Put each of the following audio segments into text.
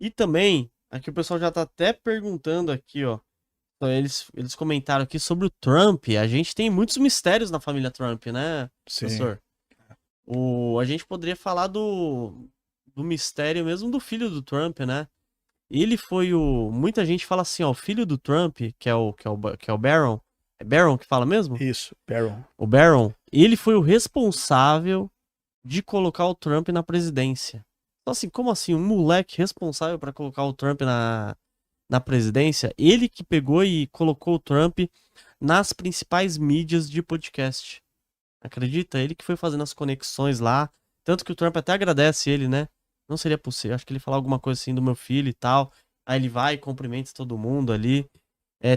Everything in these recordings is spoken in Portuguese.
E também, aqui o pessoal já tá até perguntando aqui, ó. Então, eles comentaram aqui sobre o Trump. A gente tem muitos mistérios na família Trump, né, Sim. professor? A gente poderia falar do mistério mesmo do filho do Trump, né? Ele foi o. Muita gente fala assim, ó, o filho do Trump, que é o Barron. É Barron que fala mesmo? Isso, Barron. O Barron. Ele foi o responsável de colocar o Trump na presidência. Então, assim, como assim? Um moleque responsável para colocar o Trump na presidência? Ele que pegou e colocou o Trump nas principais mídias de podcast. Acredita? Ele que foi fazendo as conexões lá. Tanto que o Trump até agradece ele, né? Não seria possível. Acho que ele falou alguma coisa assim do meu filho e tal. Aí ele vai e cumprimenta todo mundo ali.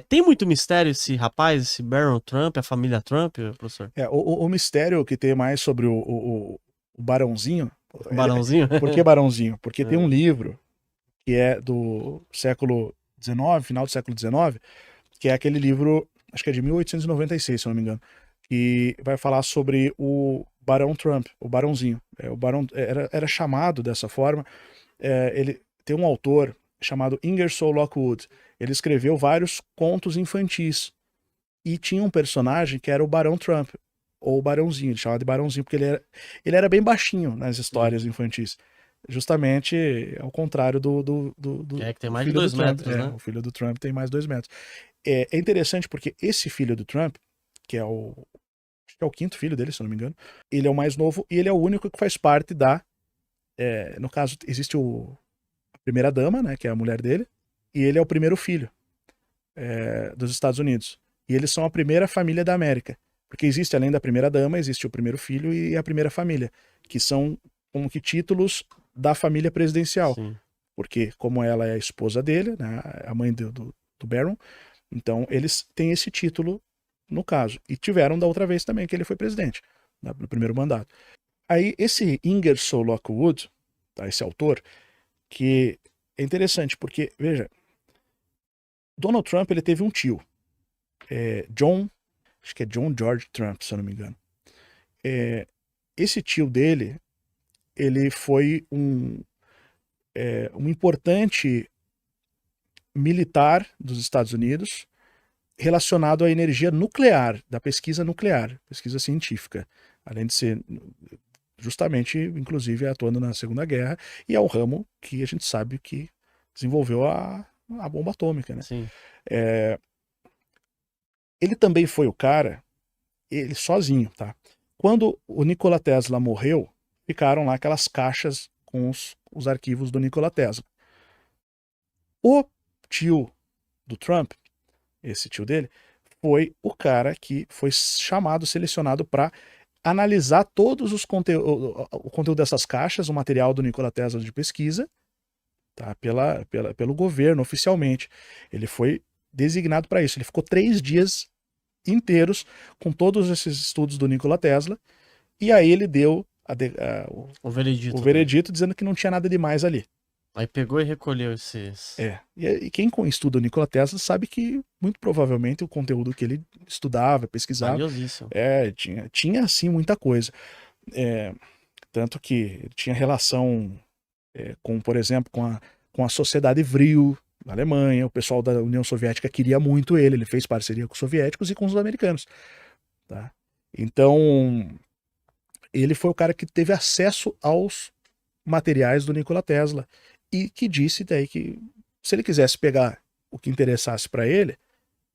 Tem muito mistério esse rapaz, esse Barron Trump, a família Trump, professor? O mistério que tem mais sobre o Barãozinho. O Barãozinho? Por que Barãozinho? Porque tem É. um livro que é do século XIX, final do século XIX, que é aquele livro, acho que é de 1896, se eu não me engano, que vai falar sobre o Barão Trump, o Barãozinho. O Barão era chamado dessa forma. Ele tem um autor chamado Ingersoll Lockwood. Ele escreveu vários contos infantis e tinha um personagem que era o Barão Trump, ou o Barãozinho, ele chamava de Barãozinho, porque ele era bem baixinho nas Sim. histórias infantis. Justamente ao contrário Que é que tem do mais de filho do 2 Trump. metros, né? O filho do Trump tem mais 2 metros. É interessante porque esse filho do Trump, que é acho que é o quinto filho dele, se eu não me engano, ele é o mais novo e ele é o único que faz parte no caso, existe a primeira dama, né, que é a mulher dele, e ele é o primeiro filho dos Estados Unidos. E eles são a primeira família da América. Porque existe, além da primeira dama, existe o primeiro filho e a primeira família, que são como que títulos da família presidencial. Sim. Porque, como ela é a esposa dele, né, a mãe do Barron, então eles têm esse título no caso. E tiveram da outra vez também, que ele foi presidente, no primeiro mandato. Aí, esse Ingersoll Lockwood, tá, esse autor, que é interessante, porque, veja, Donald Trump ele teve um tio, acho que é John George Trump, se eu não me engano. Esse tio dele, ele foi um importante militar dos Estados Unidos relacionado à energia nuclear, da pesquisa nuclear, pesquisa científica, além de ser justamente, inclusive, atuando na Segunda Guerra, e é o ramo que a gente sabe que desenvolveu a bomba atômica, né? Sim. É, ele também foi o cara, ele sozinho, tá? Quando o Nikola Tesla morreu, ficaram lá aquelas caixas com os arquivos do Nikola Tesla. O tio do Trump, esse tio dele, foi o cara que foi chamado, selecionado para analisar todos os o conteúdo dessas caixas, o material do Nikola Tesla de pesquisa, tá? Pelo governo, oficialmente. Ele foi designado para isso. Ele ficou 3 dias inteiros com todos esses estudos do Nikola Tesla, e aí ele deu O o veredito dele. veredito dizendo que não tinha nada demais ali. Aí pegou e recolheu esses. E quem estuda o Nikola Tesla sabe que muito provavelmente o conteúdo que ele estudava, pesquisava, Valiosíssimo. tinha assim muita coisa. É, tanto que ele tinha relação com, por exemplo, com a sociedade Vril na Alemanha. O pessoal da União Soviética queria muito ele fez parceria com os soviéticos e com os americanos. Tá? Então, ele foi o cara que teve acesso aos materiais do Nikola Tesla e que disse daí que se ele quisesse pegar o que interessasse para ele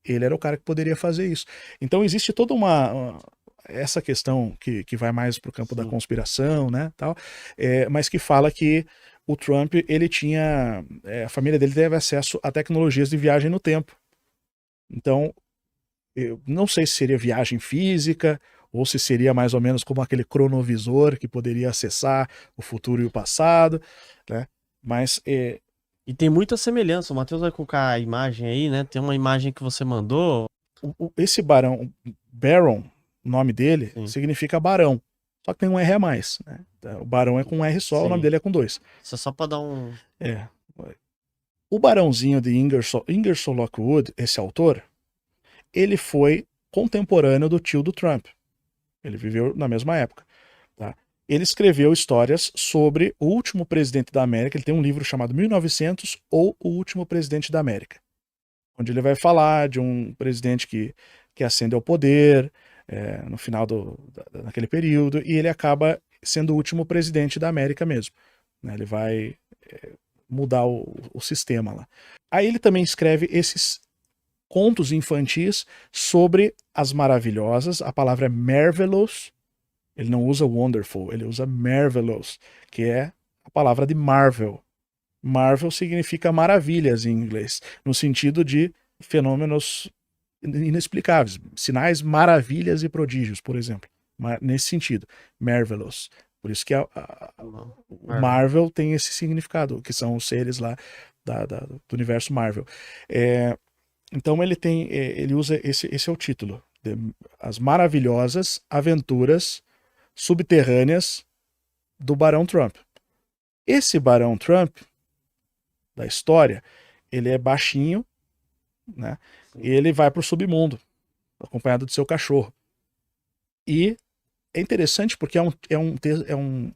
era o cara que poderia fazer isso. Então existe toda essa questão que vai mais para o campo da Sim. conspiração, né, tal, mas que fala que o Trump ele tinha, a família dele teve acesso a tecnologias de viagem no tempo. Então eu não sei se seria viagem física ou se seria mais ou menos como aquele cronovisor que poderia acessar o futuro e o passado, né? Mas E tem muita semelhança. O Matheus vai colocar a imagem aí, né? Tem uma imagem que você mandou. esse barão, Baron, o nome dele, Sim. significa barão. Só que tem um R a mais, né? O barão é com um R só, o nome Sim. dele é com 2. Isso é só pra dar um. É. O barãozinho de Ingersoll Lockwood, esse autor, ele foi contemporâneo do tio do Trump. Ele viveu na mesma época. Tá? ele escreveu histórias sobre o último presidente da América. Ele tem um livro chamado 1900 ou O Último Presidente da América, onde ele vai falar de um presidente que ascende ao poder no final daquele período, e ele acaba sendo o último presidente da América mesmo. Né? Ele vai mudar o sistema lá. Aí ele também escreve esses contos infantis sobre as maravilhosas. A palavra é marvelous. Ele não usa wonderful, ele usa marvelous, que é a palavra de Marvel. Marvel significa maravilhas em inglês, no sentido de fenômenos inexplicáveis, sinais, maravilhas e prodígios, por exemplo. Nesse sentido, marvelous. Por isso que o Marvel tem esse significado, que são os seres lá do universo Marvel. Então ele usa esse é o título, As Maravilhosas Aventuras Subterrâneas do Barão Trump. Esse Barão Trump da história, ele é baixinho, né? E ele vai para o submundo, acompanhado do seu cachorro. E é interessante porque é um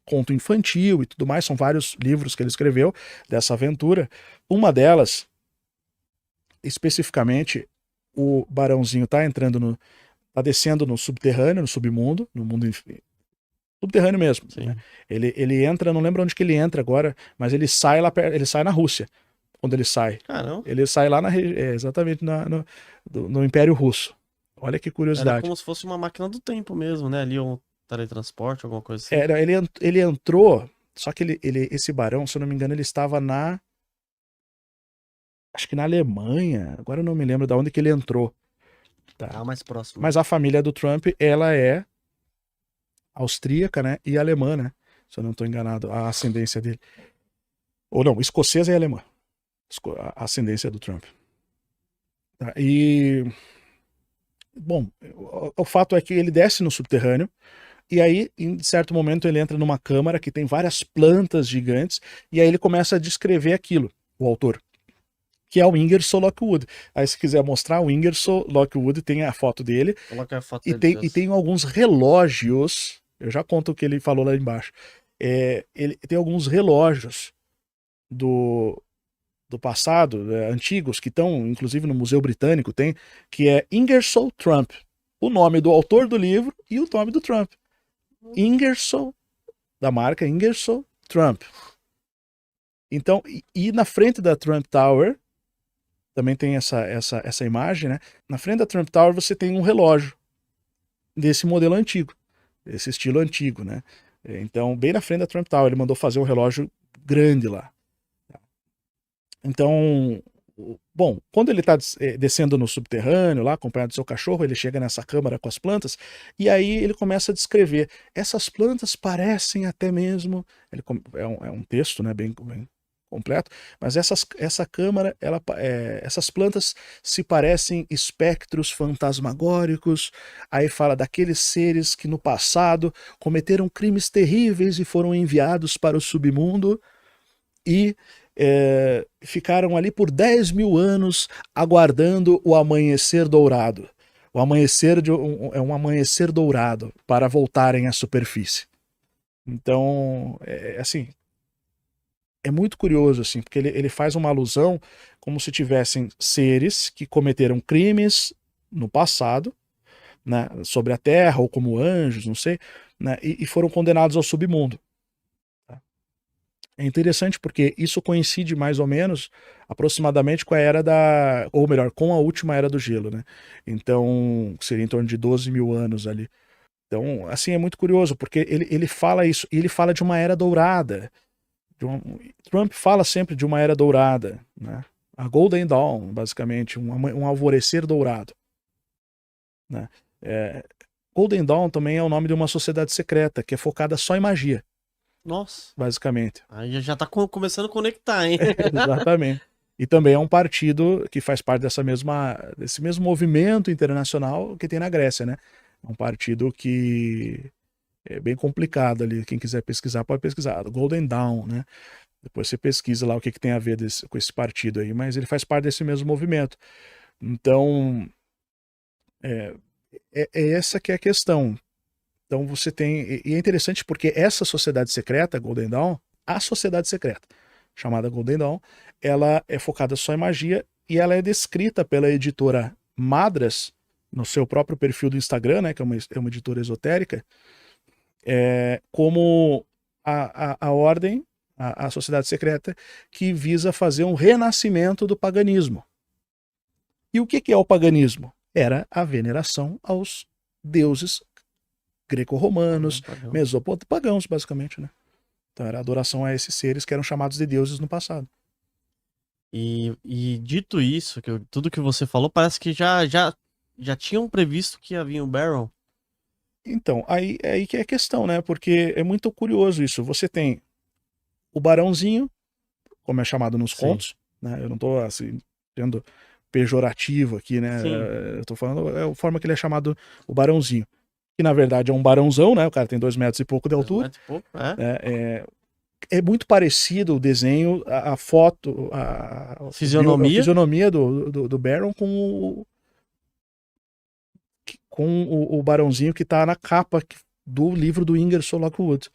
conto infantil e tudo mais, são vários livros que ele escreveu dessa aventura. Uma delas, especificamente, o barãozinho tá descendo no subterrâneo, no submundo, no mundo subterrâneo mesmo. Né? Ele entra, não lembro onde que ele entra agora, mas ele sai ele sai na Rússia. Quando ele sai. Caramba. Ele sai lá exatamente no Império Russo. Olha que curiosidade. Era como se fosse uma máquina do tempo mesmo, né? Ali um teletransporte, alguma coisa assim. Ele entrou, só que esse barão, se eu não me engano, ele estava acho que na Alemanha, agora eu não me lembro de onde que ele entrou. Tá. Mais próximo. Mas a família do Trump, ela é austríaca, né, e alemã, né, se eu não estou enganado, a ascendência dele. Ou não, escocesa e alemã, a ascendência do Trump. Tá. E, bom, o fato é que ele desce no subterrâneo, e aí, em certo momento, ele entra numa câmara que tem várias plantas gigantes, e aí ele começa a descrever aquilo, o autor, que é o Ingersoll Lockwood. Aí, se quiser mostrar, o Ingersoll Lockwood tem a foto dele. Coloca a foto dele. E tem alguns relógios. Eu já conto o que ele falou lá embaixo. Ele tem alguns relógios do passado, antigos, que estão, inclusive, no Museu Britânico, tem, que é Ingersoll Trump. O nome do autor do livro e o nome do Trump. Ingersoll, da marca Ingersoll Trump. Então, e na frente da Trump Tower, também tem essa imagem, né? Na frente da Trump Tower você tem um relógio desse modelo antigo, desse estilo antigo, né? Então, bem na frente da Trump Tower, ele mandou fazer um relógio grande lá. Então, bom, quando ele está descendo no subterrâneo, lá, acompanhado do seu cachorro, ele chega nessa câmara com as plantas, e aí ele começa a descrever. Essas plantas parecem até mesmo... É um texto, né, bem completo, mas essa câmara, essas plantas se parecem espectros fantasmagóricos. Aí fala daqueles seres que no passado cometeram crimes terríveis e foram enviados para o submundo e ficaram ali por 10 mil anos aguardando o amanhecer dourado. O amanhecer é um amanhecer dourado para voltarem à superfície. Então, assim, é muito curioso, assim, porque ele faz uma alusão como se tivessem seres que cometeram crimes no passado, né, sobre a Terra, ou como anjos, não sei, né, e foram condenados ao submundo. É interessante porque isso coincide mais ou menos, aproximadamente, com a era ou melhor, com a última era do gelo, né? Então, seria em torno de 12 mil anos ali. Então, assim, é muito curioso, porque ele fala isso, e ele fala de uma era dourada. Trump fala sempre de uma era dourada, né? A Golden Dawn, basicamente, um alvorecer dourado, né? Golden Dawn também é o nome de uma sociedade secreta, que é focada só em magia. Nossa. Basicamente. Aí já tá começando a conectar, hein? Exatamente. E também é um partido que faz parte desse mesmo movimento internacional que tem na Grécia, né? É um partido que é bem complicado ali. Quem quiser pesquisar, pode pesquisar. Golden Dawn, né? Depois você pesquisa lá o que tem a ver com esse partido aí. Mas ele faz parte desse mesmo movimento. Então, essa que é a questão. Então você tem, e é interessante porque essa sociedade secreta, Golden Dawn, a sociedade secreta, chamada Golden Dawn, ela é focada só em magia e ela é descrita pela editora Madras, no seu próprio perfil do Instagram, né, que é uma editora esotérica, como a ordem, a sociedade secreta, que visa fazer um renascimento do paganismo. E o que é o paganismo? Era a veneração aos deuses greco-romanos, mesopotâmicos, pagãos, basicamente, né? Então era adoração a esses seres que eram chamados de deuses no passado. E dito isso, tudo que você falou, parece que já tinham previsto que havia um Baron. Então, aí que é a questão, né? Porque é muito curioso isso. Você tem o Barãozinho, como é chamado nos contos, né? Eu não tô assim, sendo pejorativo aqui, né? Eu tô falando a forma que ele é chamado, o Barãozinho. Que na verdade é um barãozão, né? O cara tem 2 metros e pouco de altura. 2 metros e pouco, é muito parecido o desenho, a foto, a fisionomia do Baron com o barãozinho que tá na capa do livro do Ingersoll Lockwood.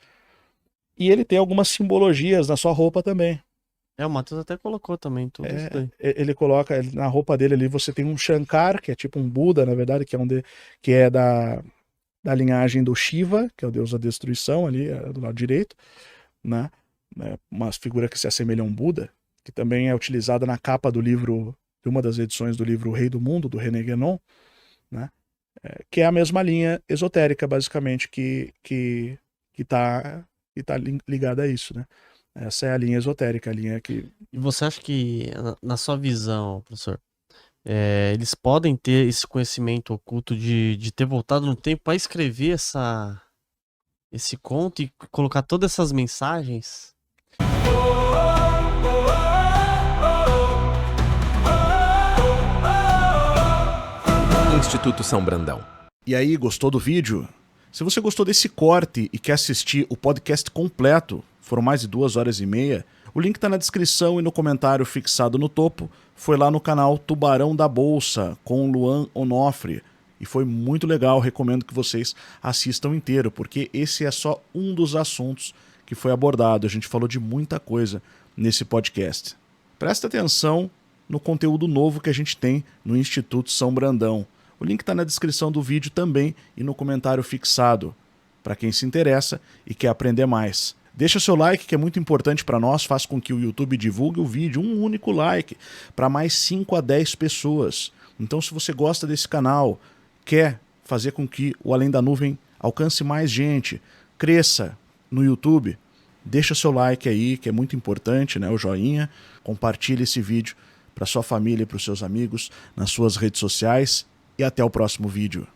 E ele tem algumas simbologias na sua roupa também. O Matheus até colocou também tudo isso daí. Ele coloca, na roupa dele ali, você tem um Shankar, que é tipo um Buda, na verdade, que é da linhagem do Shiva, que é o deus da destruição ali, do lado direito, né? Uma figura que se assemelha a um Buda, que também é utilizada na capa do livro, de uma das edições do livro O Rei do Mundo, do René Guénon, né? Que é a mesma linha esotérica, basicamente, que tá ligada a isso, né? Essa é a linha esotérica, a linha que... E você acha que, na sua visão, professor, eles podem ter esse conhecimento oculto de ter voltado no tempo para escrever esse conto e colocar todas essas mensagens? Instituto São Brandão. E aí, gostou do vídeo? Se você gostou desse corte e quer assistir o podcast completo, foram mais de 2 horas e meia, o link tá na descrição e no comentário fixado no topo. Foi lá no canal Tubarão da Bolsa, com Luan Onofre. E foi muito legal, recomendo que vocês assistam inteiro, porque esse é só um dos assuntos que foi abordado. A gente falou de muita coisa nesse podcast. Presta atenção no conteúdo novo que a gente tem no Instituto São Brandão. O link está na descrição do vídeo também e no comentário fixado, para quem se interessa e quer aprender mais. Deixa seu like, que é muito importante para nós, faz com que o YouTube divulgue o vídeo, um único like, para mais 5 a 10 pessoas. Então, se você gosta desse canal, quer fazer com que o Além da Nuvem alcance mais gente, cresça no YouTube, deixa seu like aí, que é muito importante, né? O joinha, compartilhe esse vídeo para sua família e para os seus amigos nas suas redes sociais. E até o próximo vídeo.